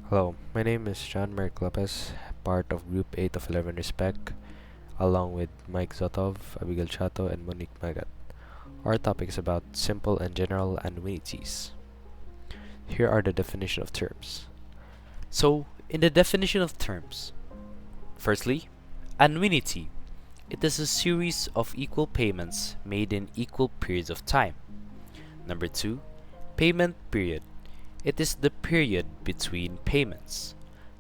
Hello, my name is John Merck Lopez, part of Group 8 of 11 Respect, along with Mike Zotov, Abigail Chato, and Monique Magat. Our topic is about simple and general annuities. Here are the definition of terms. So, in the definition of terms, firstly, annuity. It is a series of equal payments made in equal periods of time. Number 2, payment period. It is the period between payments.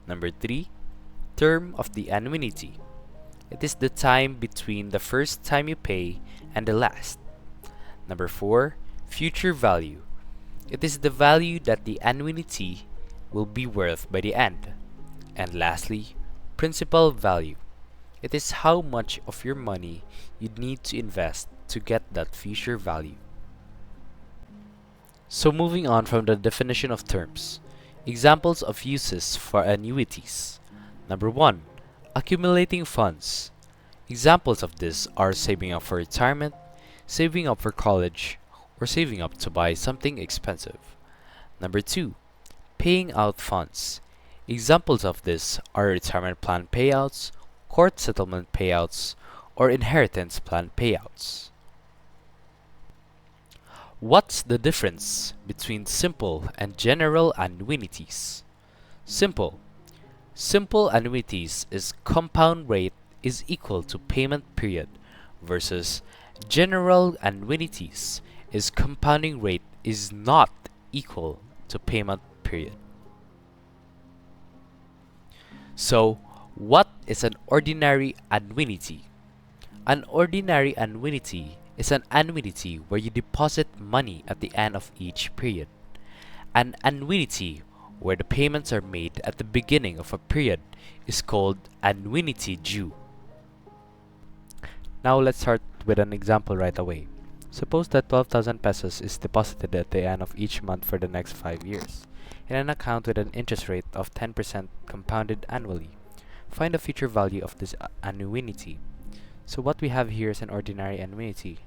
Number 3, term of the annuity. It is the time between the first time you pay and the last. Number 4, future value. It is the value that the annuity will be worth by the end. And lastly, principal value. It is how much of your money you'd need to invest to get that future value. So moving on from the definition of terms, examples of uses for annuities. Number 1, accumulating funds. Examples of this are saving up for retirement, saving up for college, or saving up to buy something expensive. Number 2, paying out funds. Examples of this are retirement plan payouts, court settlement payouts, or inheritance plan payouts. What's the difference between simple and general annuities? Simple. Simple annuities is compound rate is equal to payment period versus general annuities is compounding rate is not equal to payment period. So, what is an ordinary annuity? An ordinary annuity is an annuity where you deposit money at the end of each period. An annuity where the payments are made at the beginning of a period is called annuity due. Now let's start with an example right away. Suppose that 12,000 pesos is deposited at the end of each month for the next 5 years, in an account with an interest rate of 10% compounded annually. Find the future value of this annuity. So what we have here is an ordinary annuity.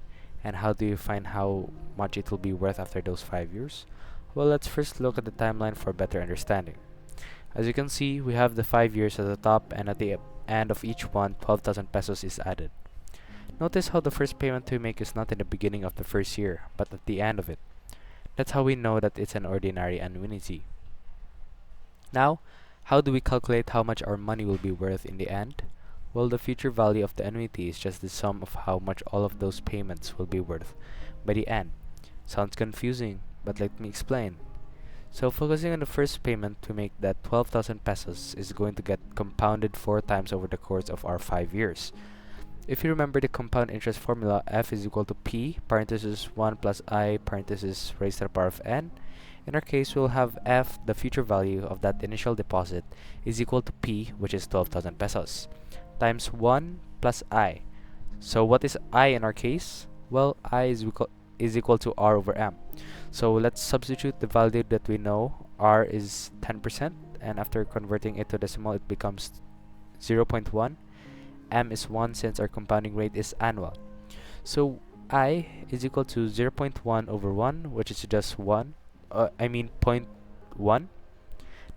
And how do you find how much it will be worth after those 5 years? Well, let's first look at the timeline for better understanding. As you can see, we have the 5 years at the top, and at the end of each one, 12,000 pesos is added. Notice how the first payment we make is not in the beginning of the first year, but at the end of it. That's how we know that it's an ordinary annuity. Now, how do we calculate how much our money will be worth in the end? Well, the future value of the annuity is just the sum of how much all of those payments will be worth by the end. Sounds confusing, but let me explain. So focusing on the first payment to make that 12,000 pesos is going to get compounded 4 times over the course of our 5 years. If you remember the compound interest formula, F is equal to P, parenthesis 1 plus I, parenthesis raised to the power of N. In our case, we'll have F, the future value of that initial deposit, is equal to P, which is 12,000 pesos, times 1 plus I. So what is I in our case? Well, I is equal to R over M. So let's substitute the value that we know. R is 10%, and after converting it to decimal, it becomes 0.1. M is 1 since our compounding rate is annual. So I is equal to 0.1 over 1, which is just 1. 0.1.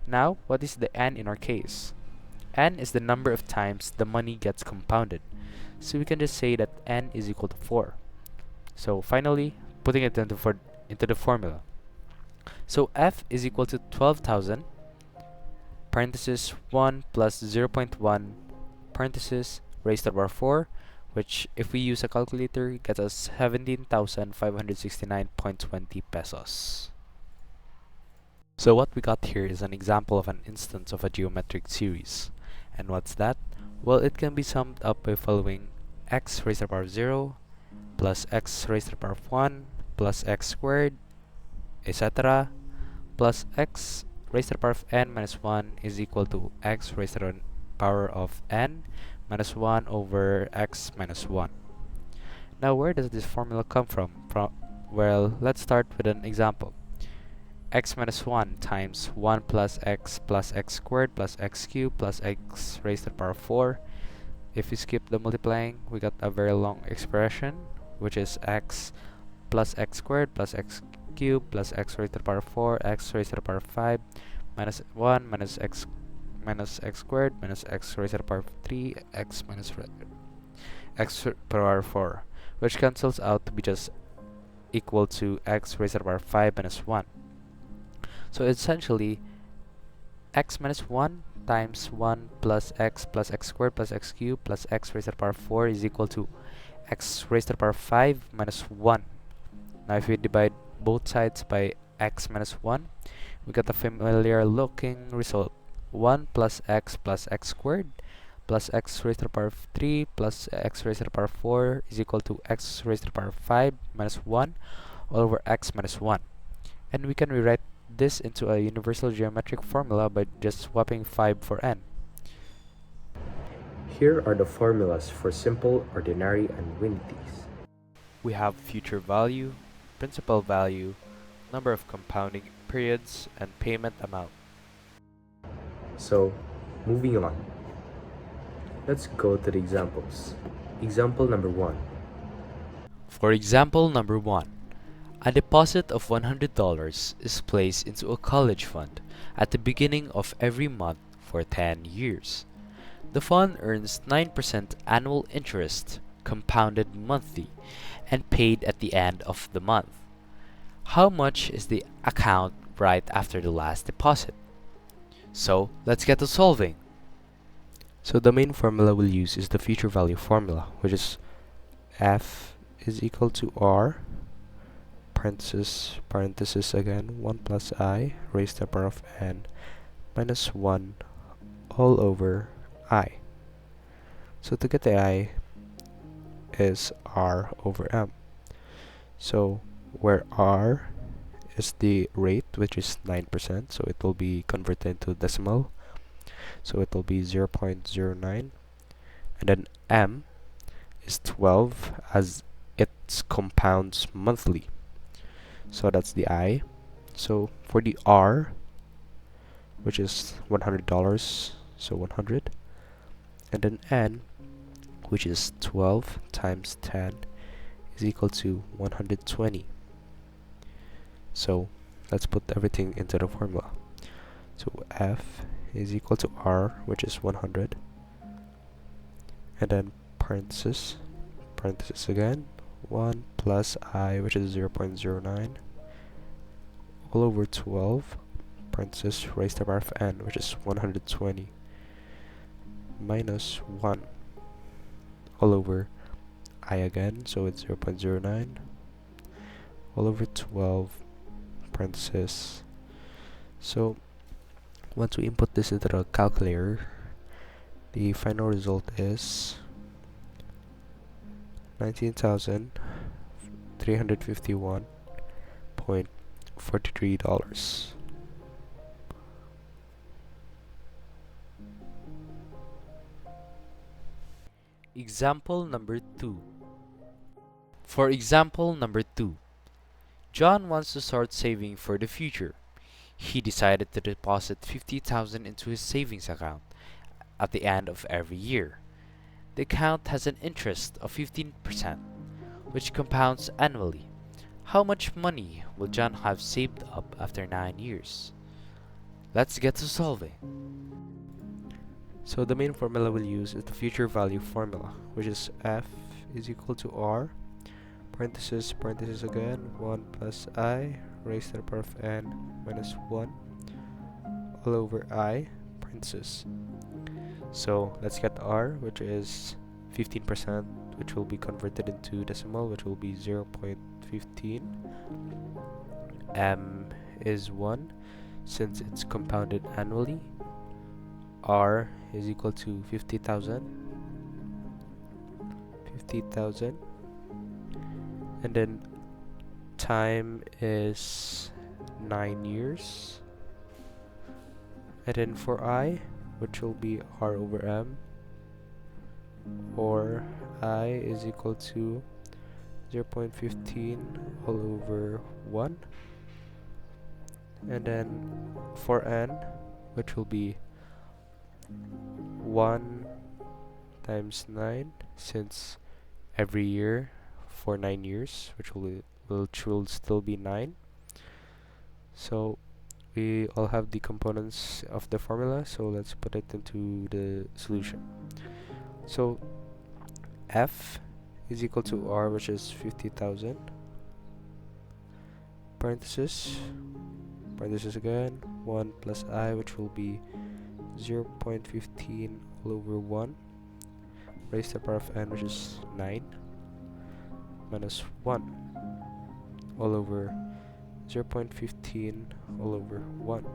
Now, what is the N in our case? N is the number of times the money gets compounded. So we can just say that N is equal to 4. So finally, putting it into the formula. So F is equal to 12,000, parenthesis 1 plus 0.1, parenthesis raised to the power 4, which if we use a calculator gets us 17,569.20 pesos. So what we got here is an example of an instance of a geometric series. And what's that? Well, it can be summed up by following x raised to the power of 0 plus x raised to the power of 1 plus x squared, etc. plus x raised to the power of n minus 1 is equal to x raised to the power of n minus 1 over x minus 1. Now, where does this formula come from? Well, let's start with an example. X minus 1 times 1 plus x squared plus x cubed plus x raised to the power of 4. If we skip the multiplying, we got a very long expression, which is x plus x squared plus x cubed plus x raised to the power of 4, x raised to the power of 5 minus 1 minus x squared minus x raised to the power of 3 x minus x to the power of 4, which cancels out to be just equal to x raised to the power of 5 minus 1. So essentially, x minus 1 times 1 plus x squared plus x cubed plus x raised to the power of 4 is equal to x raised to the power of 5 minus 1. Now if we divide both sides by x minus 1, we get a familiar looking result. 1 plus x squared plus x raised to the power of 3 plus x raised to the power of 4 is equal to x raised to the power of 5 minus 1 all over x minus 1. And we can rewrite this into a universal geometric formula by just swapping 5 for n. Here are the formulas for simple ordinary annuities. We have future value, principal value, number of compounding periods, and payment amount. So, moving on. Let's go to the examples. Example number 1. For example number 1, a deposit of $100 is placed into a college fund at the beginning of every month for 10 years. The fund earns 9% annual interest, compounded monthly, and paid at the end of the month. How much is the account right after the last deposit? So, let's get to solving. So the main formula we'll use is the future value formula, which is f is equal to r parenthesis again 1 plus I raised to the power of n minus 1 all over I. So to get the I is r over m. So where r is the rate, which is 9%, so it will be converted into decimal, so it will be 0.09, and then m is 12 as it compounds monthly, so that's the I. So for the r, which is $100, so 100, and then n, which is 12 times 10, is equal to 120. So let's put everything into the formula. So f is equal to r, which is 100, and then parenthesis again 1 plus I, which is 0.09, all over 12 parenthesis raised to the power of n, which is 120, minus 1 all over I again, so it's 0.09 all over 12 parenthesis. So once we input this into the calculator, the final result is $19,351.43. Example number 2. For example number 2, John wants to start saving for the future. He decided to deposit $50,000 into his savings account at the end of every year. The account has an interest of 15%, which compounds annually. How much money will John have saved up after 9 years? Let's get to solving. So the main formula we'll use is the future value formula, which is f is equal to r parenthesis again 1 plus I raised to the power of n minus 1 all over I parenthesis. So let's get r, which is 15%, which will be converted into decimal, which will be 0.15. M is 1 since it's compounded annually. R is equal to 50,000, and then time is 9 years, and then for I, which will be r over m, or I is equal to 0.15 all over 1, and then for n, which will be 1 times 9, since every year for 9 years, which will still be 9. So we all have the components of the formula, so let's put it into the solution. So F is equal to R, which is 50,000, parenthesis again, 1 plus I, which will be 0.15 all over 1, raised to the power of n, which is 9, minus 1 all over 0.15 all over 1,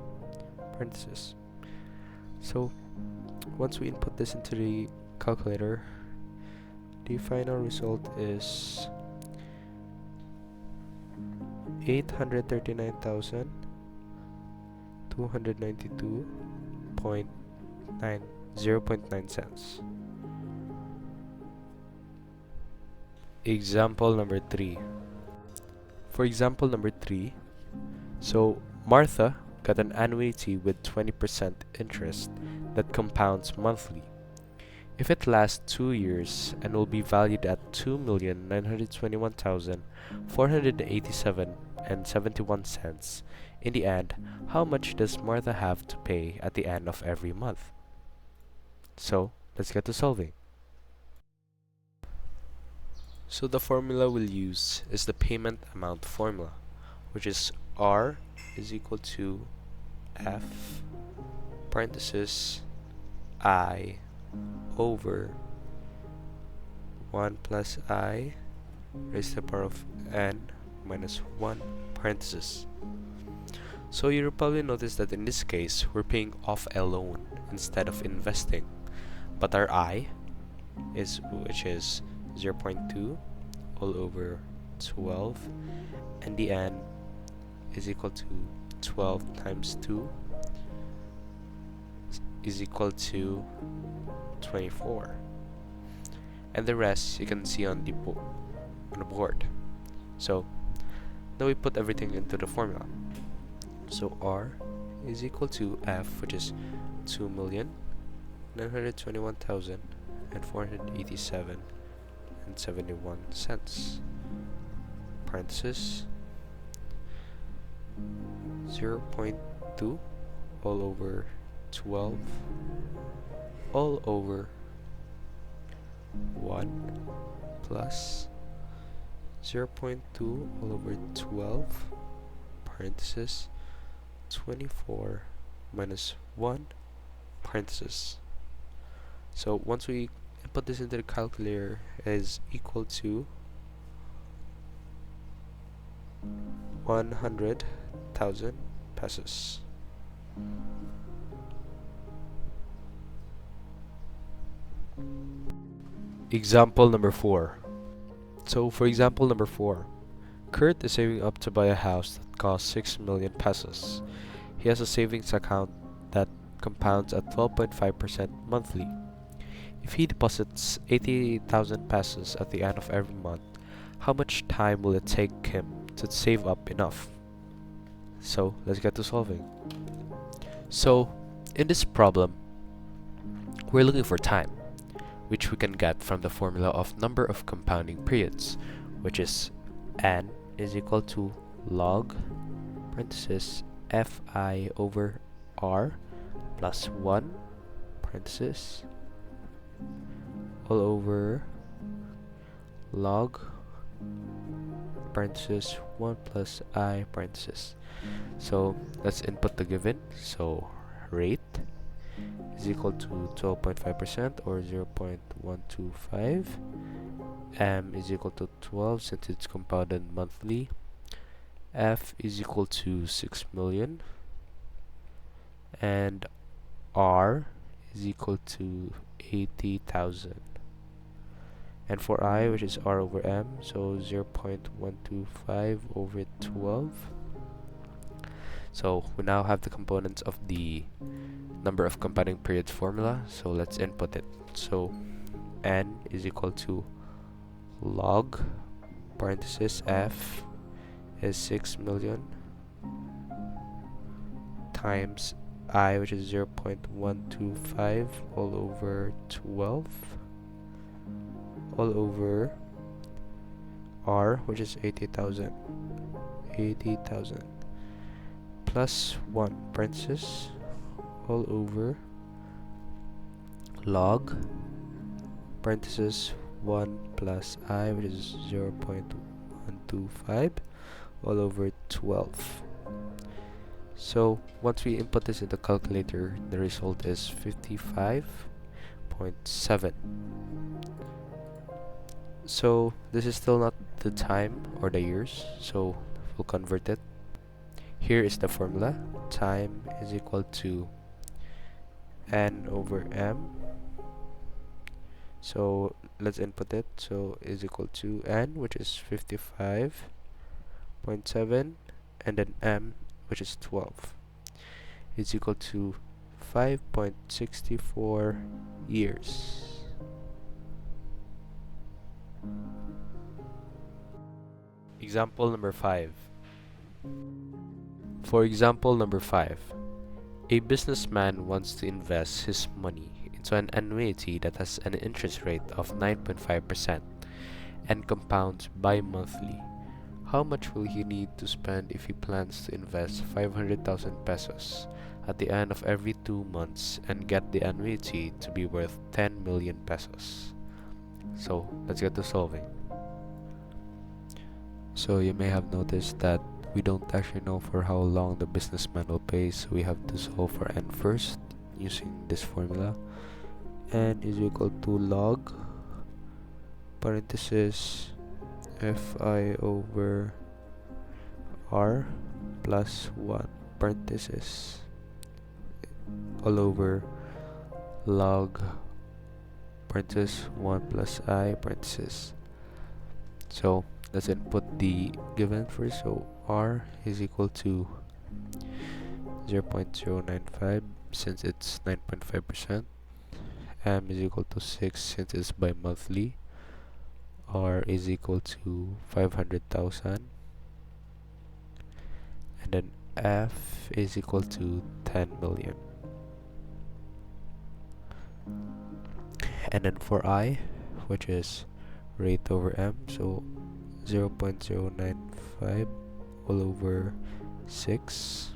parenthesis. So once we input this into the calculator, the final result is 839,292.9 cents. Example number 3. For example number 3, so Martha got an annuity with 20% interest that compounds monthly. If it lasts 2 years and will be valued at 2,921,487.71 in the end, how much does Martha have to pay at the end of every month? So, let's get to solving. So the formula we'll use is the payment amount formula, which is R is equal to F parenthesis I over 1 plus I raised to the power of n minus 1 parenthesis. So you'll probably notice that in this case we're paying off a loan instead of investing, but our I which is 0.2 all over 12, and the n is equal to 12 times 2 is equal to 24, and the rest you can see on the board. So now we put everything into the formula. So R is equal to F, which is 2,921,487.71 parenthesis 0.2 all over 12 all over 1 plus 0.2 all over 12 parenthesis 24 minus 1 parenthesis. So once we put this into the calculator, is equal to 100,000 pesos. Example number 4. So for example number 4, Kurt is saving up to buy a house that costs 6 million pesos. He has a savings account that compounds at 12.5% monthly. If he deposits 80,000 pesos at the end of every month, how much time will it take him to save up enough? So let's get to solving. So in this problem, we're looking for time, which we can get from the formula of number of compounding periods, which is n is equal to log parenthesis fi over r plus 1 parenthesis all over log parenthesis 1 plus I parenthesis. So let's input the given. So rate is equal to 12.5% or 0.125. M is equal to 12 since it's compounded monthly. F is equal to 6 million. And R is equal to 80,000. And for I, which is R over M, so 0.125 over 12. So we now have the components of the number of compounding periods formula, so let's input it. So N is equal to log parenthesis F is 6 million times I, which is 0.125 all over 12 all over R, which is 80,000 plus 1 parenthesis all over log parenthesis 1 plus I, which is 0.125 all over 12. So once we input this in the calculator, the result is 55.7. So this is still not the time or the years, so we'll convert it. Here is the formula. Time is equal to n over m. So let's input it. So is equal to n, which is 55.7, and then m, which is 12, is equal to 5.64 years. Example number 5. For example number 5, a businessman wants to invest his money into an annuity that has an interest rate of 9.5% and compounds bi-monthly. How much will he need to spend if he plans to invest 500,000 pesos at the end of every 2 months and get the annuity to be worth 10 million pesos? So let's get to solving. So you may have noticed that we don't actually know for how long the businessman will pay, so we have to solve for n first using this formula. N is equal to log parenthesis fi over r plus 1 parenthesis all over log parenthesis 1 plus I parenthesis. So let's input the given first. So r is equal to 0.095 since it's 9.5%. M is equal to 6 since it's bi-monthly. R is equal to 500,000. And then F is equal to 10 million. And then for I, which is rate over M, so 0.095 all over 6.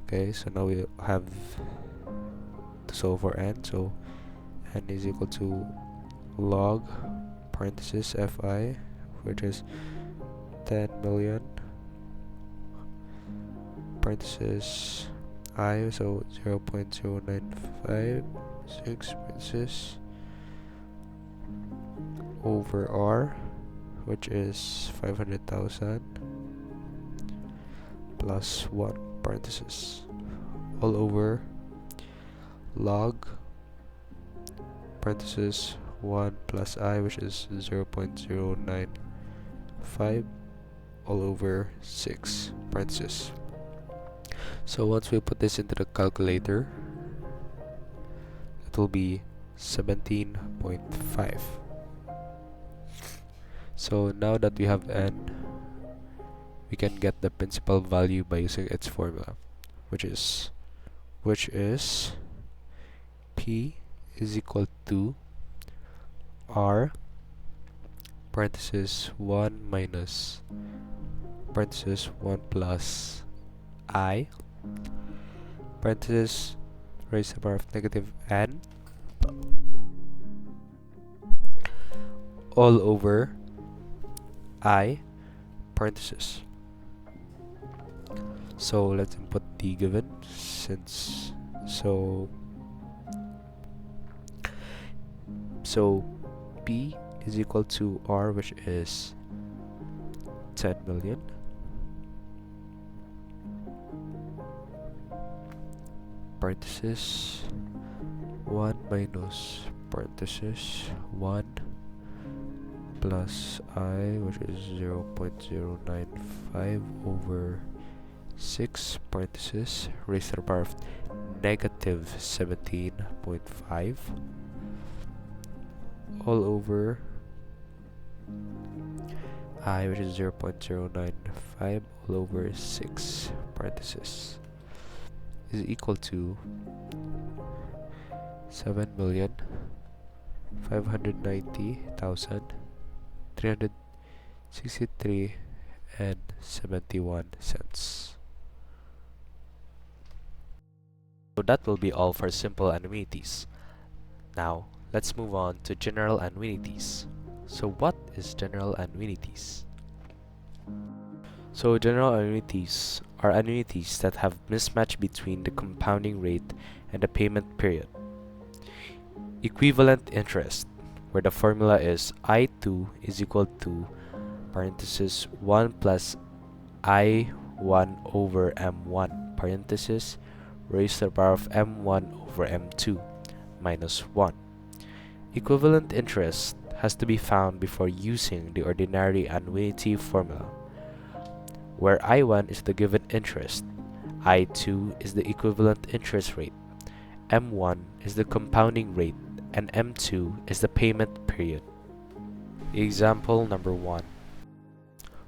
Okay, so now we have to solve for n. So n is equal to log parenthesis fi, which is 10 million parenthesis I, so 0.0956 parenthesis over r, which is 500,000 plus 1 parenthesis all over log parenthesis 1 plus I, which is 0.095 all over 6 parenthesis. So once we put this into the calculator, it will be 17.5. So now that we have n, we can get the principal value by using its formula, which is P is equal to R parenthesis 1 minus parenthesis 1 plus I parenthesis raised to the power of negative n all over I parenthesis. So let's input the given since so P is equal to R, which is 10 million parenthesis 1 minus parenthesis 1 plus I, which is 0.095 over 6 parenthesis raised to the power of negative 17.5 all over I, which is 0.095 all over 6 parenthesis is equal to 7,590,363 and 71 cents. So that will be all for simple annuities. Now, let's move on to general annuities. So what is general annuities? So general annuities are annuities that have mismatch between the compounding rate and the payment period. Equivalent interest, where the formula is I2 is equal to parenthesis 1 plus I1 over M1 parenthesis raised to the power of M1 over M2 minus 1. Equivalent interest has to be found before using the ordinary annuity formula, where I1 is the given interest, I2 is the equivalent interest rate, M1 is the compounding rate, and M2 is the payment period. Example number 1.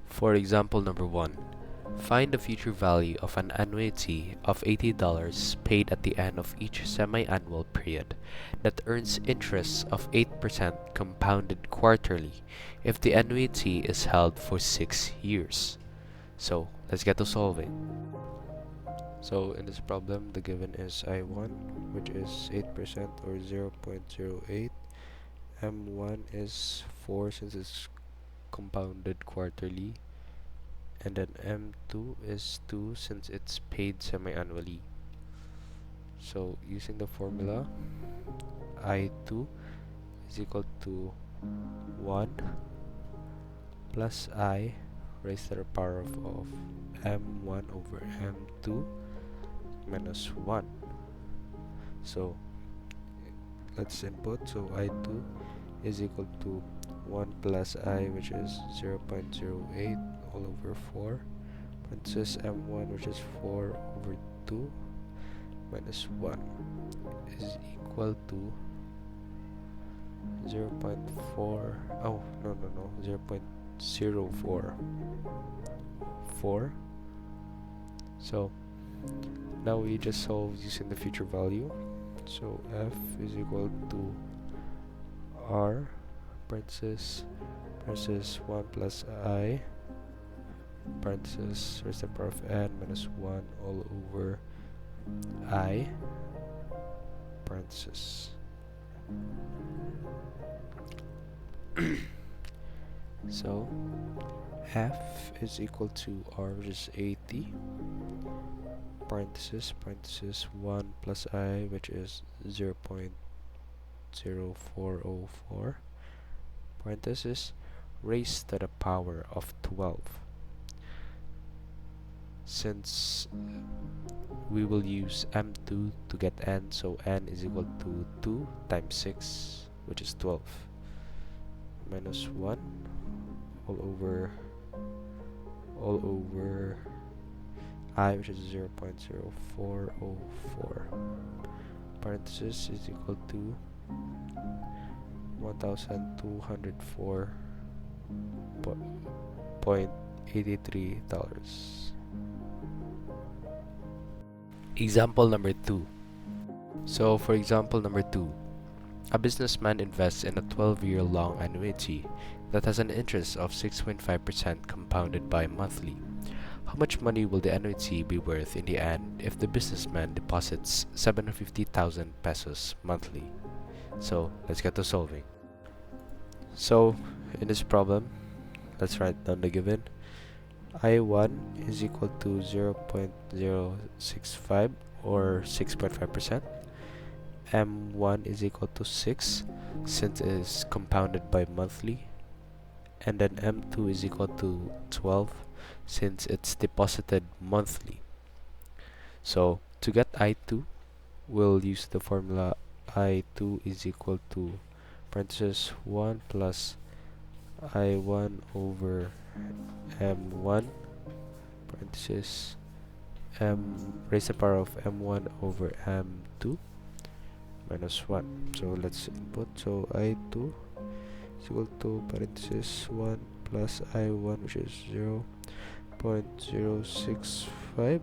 For example number 1, find the future value of an annuity of $80 paid at the end of each semi-annual period that earns interest of 8% compounded quarterly if the annuity is held for 6 years. So, let's get to solving. So, in this problem, the given is I1, which is 8% or 0.08. M1 is 4 since it's compounded quarterly. And then M2 is 2 since it's paid semi-annually. So, using the formula, I2 is equal to 1 plus I raised to the power of M1 over M2 minus 1. So let's input. So I2 is equal to 1 plus I, which is 0.08 all over 4 parenthesis M1, which is 4 over 2 minus 1 is equal to 0.4 oh no 0.044. So now we just solve using the future value. So F is equal to R parenthesis 1 plus I parenthesis raised to the power of n minus 1 all over I parenthesis. So F is equal to R, which is 80 parenthesis 1 plus I, which is 0.0404 parenthesis raised to the power of 12. Since we will use M2 to get n, so n is equal to 2 times 6, which is 12, minus 1 all over I, which is 0.0404 parenthesis is equal to $1,204.83. Example number 2. So for example number 2, a businessman invests in a 12-year long annuity that has an interest of 6.5% compounded by monthly. How much money will the annuity be worth in the end if the businessman deposits 750,000 pesos monthly? So let's get to solving. So in this problem, let's write down the given. I1 is equal to 0.065 or 6.5%. M1 is equal to 6 since it is compounded by monthly. And then M2 is equal to 12 since it's deposited monthly. So to get I2, we'll use the formula I2 is equal to parenthesis 1 plus I1 over M1 parenthesis M raised to the power of M1 over M2 minus 1. So let's input. So I2 is equal to parenthesis 1 plus I1, which is 0.065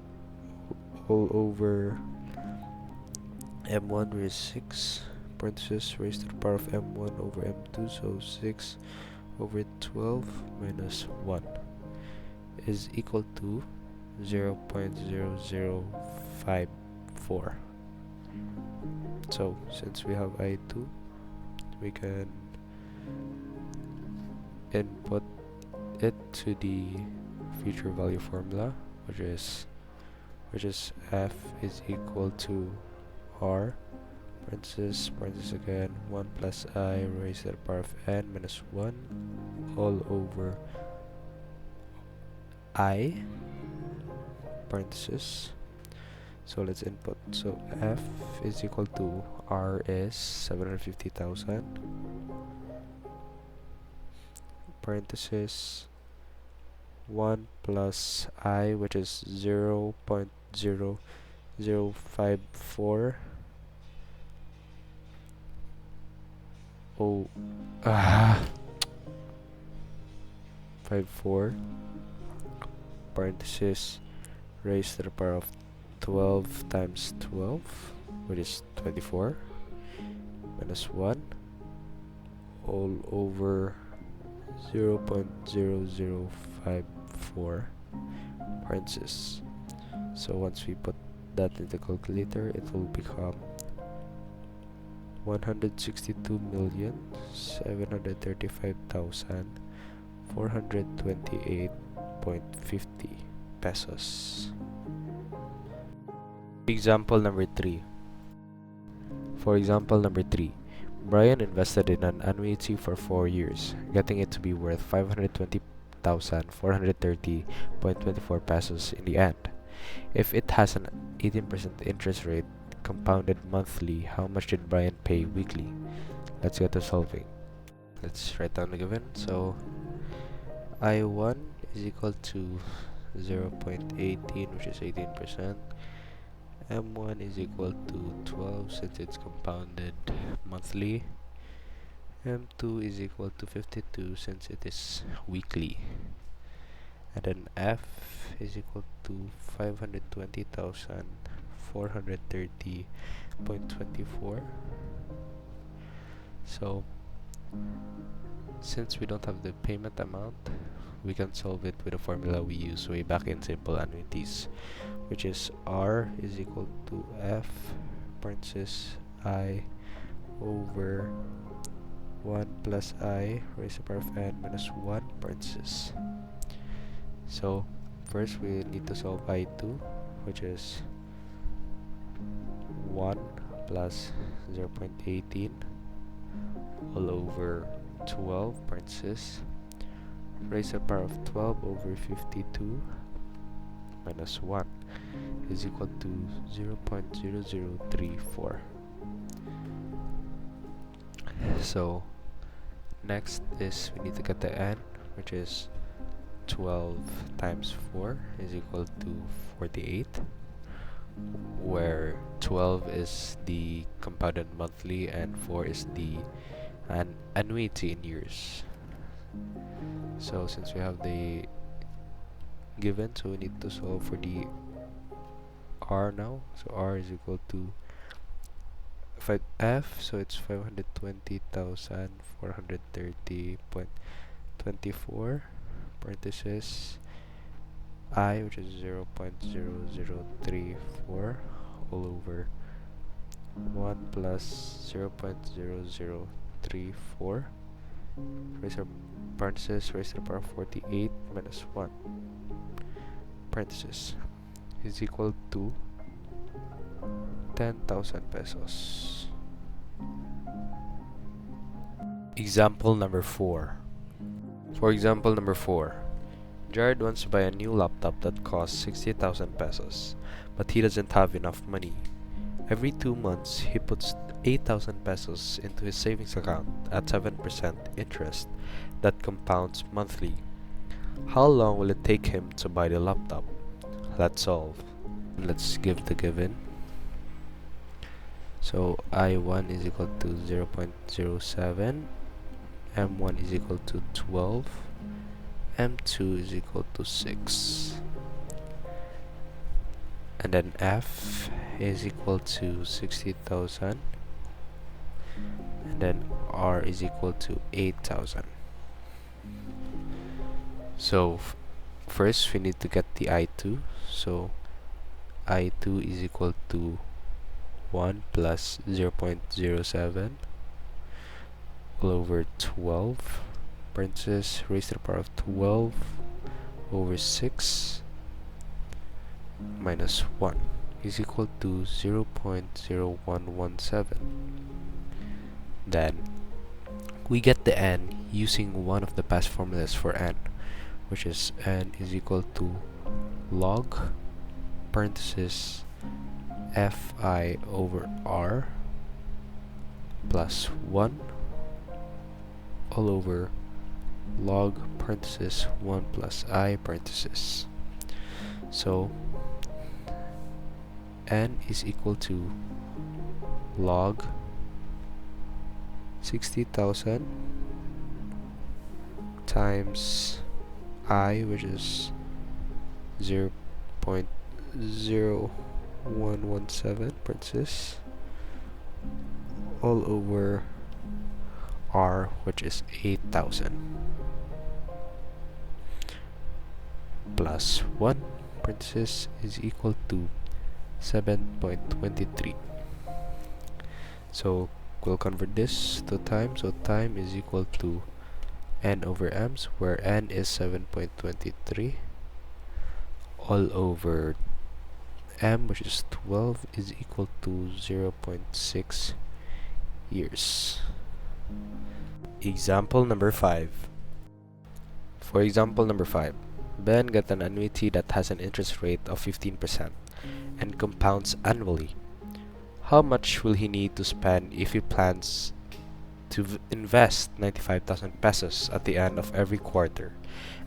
all over M1, which is 6 parenthesis raised to the power of M1 over M2, so 6 over 12 minus 1 is equal to 0.0054. So since we have I2, we can input it to the future value formula, which is f is equal to r parenthesis again 1 plus I raised to the power of n minus 1 all over I parenthesis. So let's input. So f is equal to r is 750,000 parenthesis 1 plus I, which is 0.0054 54 parenthesis raised to the power of 12 times 12, which is 24, minus 1 all over 0.0054 parenthesis. So once we put that in the calculator, it will become 162,735,428.50 pesos. Example number 3. For example number 3, Brian invested in an annuity for 4 years, getting it to be worth 520,430.24 pesos in the end. If it has an 18% interest rate compounded monthly, how much did Brian pay weekly? Let's get to solving. Let's write down the given. So I1 is equal to 0.18, which is 18%. M1 is equal to 12 since it's compounded monthly. M2 is equal to 52 since it is weekly. And then F is equal to 520,430.24. So since we don't have the payment amount, we can solve it with a formula we use way back in simple annuities, which is R is equal to F parenthesis I over 1 plus I raised to the power of n minus 1 parenthesis. So first we need to solve I2, which is 1 plus 0.18 all over 12 parenthesis raised to the power of 12 over 52 minus 1 is equal to 0.0034. So next is we need to get the n, which is 12 times 4 is equal to 48, where 12 is the compounded monthly and 4 is the annuity in years. So since we have the given, so we need to solve for the R now. So R is equal to F, so it's 520,430.24 parenthesis I, which is 0.0034 all over 1 plus 0.0034 raised to parenthesis raised to the power of 48 minus 1 parenthesis is equal to 10,000 pesos. Example number 4. For example number 4, Jared wants to buy a new laptop that costs 60,000 pesos, but he doesn't have enough money. Every 2 months, he puts 8,000 pesos into his savings account at 7% interest that compounds monthly. How long will it take him to buy the laptop? Let's solve. Let's give the given. So I1 is equal to 0.07, M1 is equal to 12, M2 is equal to 6, and then F is equal to 60,000, and then R is equal to 8,000. So first we need to get the I2. So I2 is equal to 1 plus 0.07 all over 12 parenthesis raised to the power of 12 over 6 minus 1 is equal to 0.0117. Then we get the n using one of the past formulas for n, which is n is equal to log parenthesis fi over r plus 1 all over log parenthesis 1 plus I parenthesis. So n is equal to log 60,000 times I, which is 0.0117 parenthesis all over R, which is 8,000 plus 1 parenthesis is equal to 7.23. So we'll convert this to time. So time is equal to n over m's, where n is 7.23 all over m, which is 12, is equal to 0.6 years. Example number 5. For example number 5, Ben got an annuity that has an interest rate of 15% and compounds annually. How much will he need to spend if he plans to invest 95,000 pesos at the end of every quarter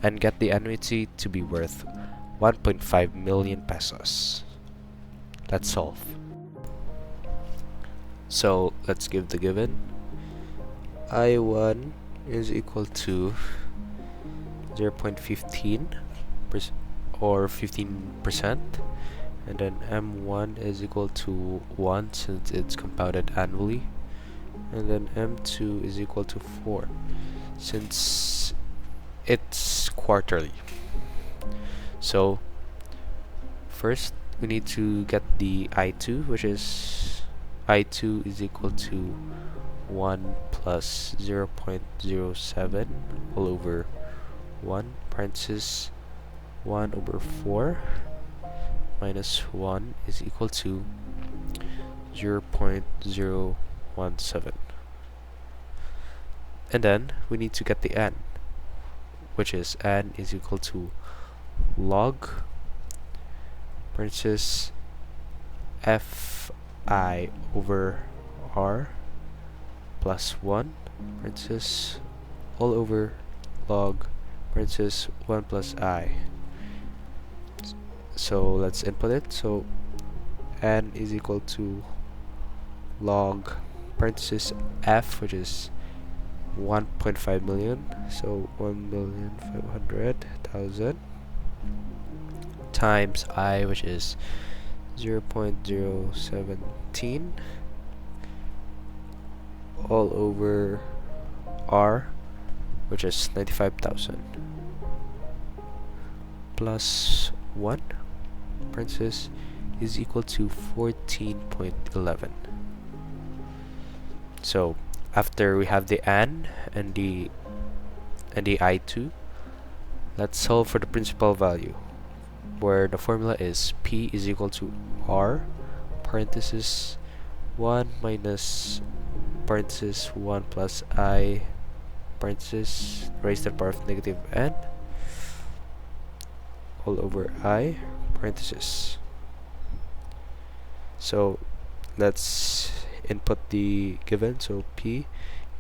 and get the annuity to be worth 1.5 million pesos? Let's solve. So let's give the given. I1 is equal to 0.15 or 15%, and then M1 is equal to 1 since it's compounded annually, and then M2 is equal to 4 since it's quarterly. So first we need to get the I2, which is I2 is equal to 1 plus 0.07 all over 1 parenthesis 1 over 4 minus 1 is equal to 0.017. And then we need to get the n, which is n is equal to log parenthesis fi over r plus 1 parenthesis all over log parenthesis 1 plus I. So let's input it. So n is equal to log parenthesis f, which is 1.5 million, so 1,500,000 times I, which is 0.017 all over R, which is 95,000 plus 1 parenthesis is equal to 14.11. So after we have the n and the I2, let's solve for the principal value, where the formula is P is equal to R parenthesis 1 minus parenthesis 1 plus I parenthesis raised to the power of negative n all over I parenthesis. So let's input the given. So P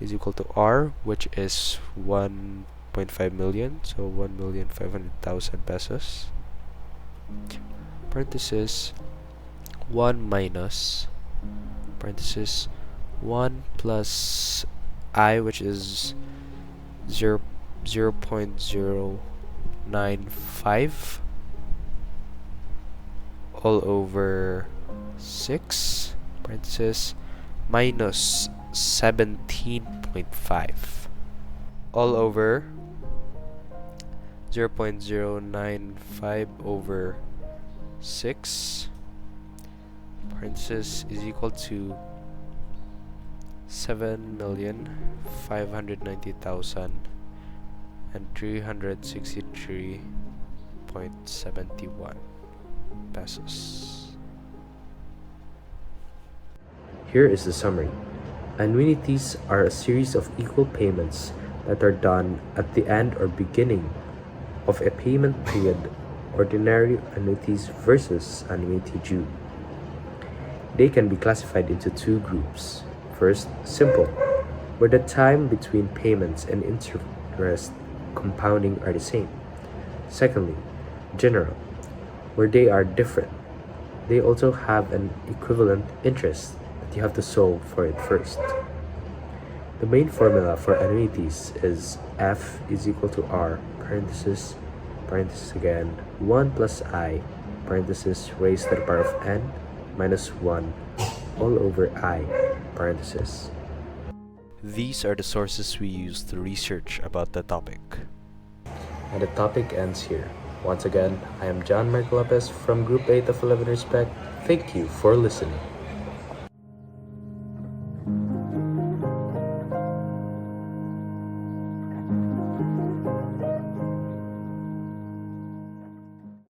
is equal to R, which is 1.5 million, so 1,500,000 pesos, parenthesis 1 minus parenthesis 1 plus I, which is 0.095 all over 6 parenthesis minus 17.5 all over 0.095 over 6 parenthesis is equal to 7,590,363.71 pesos. Here is the summary. Annuities are a series of equal payments that are done at the end or beginning of a payment period, ordinary annuities versus annuity due. They can be classified into two groups. First, simple, where the time between payments and interest compounding are the same. Secondly, general, where they are different. They also have an equivalent interest that you have to solve for it first. The main formula for annuities is F is equal to R, parenthesis, again, 1 plus I, parenthesis, raised to the power of n, minus 1, all over I, parenthesis. These are the sources we use to research about the topic. And the topic ends here. Once again, I am John Mark Lopez from Group 8 of 11 Respect. Thank you for listening.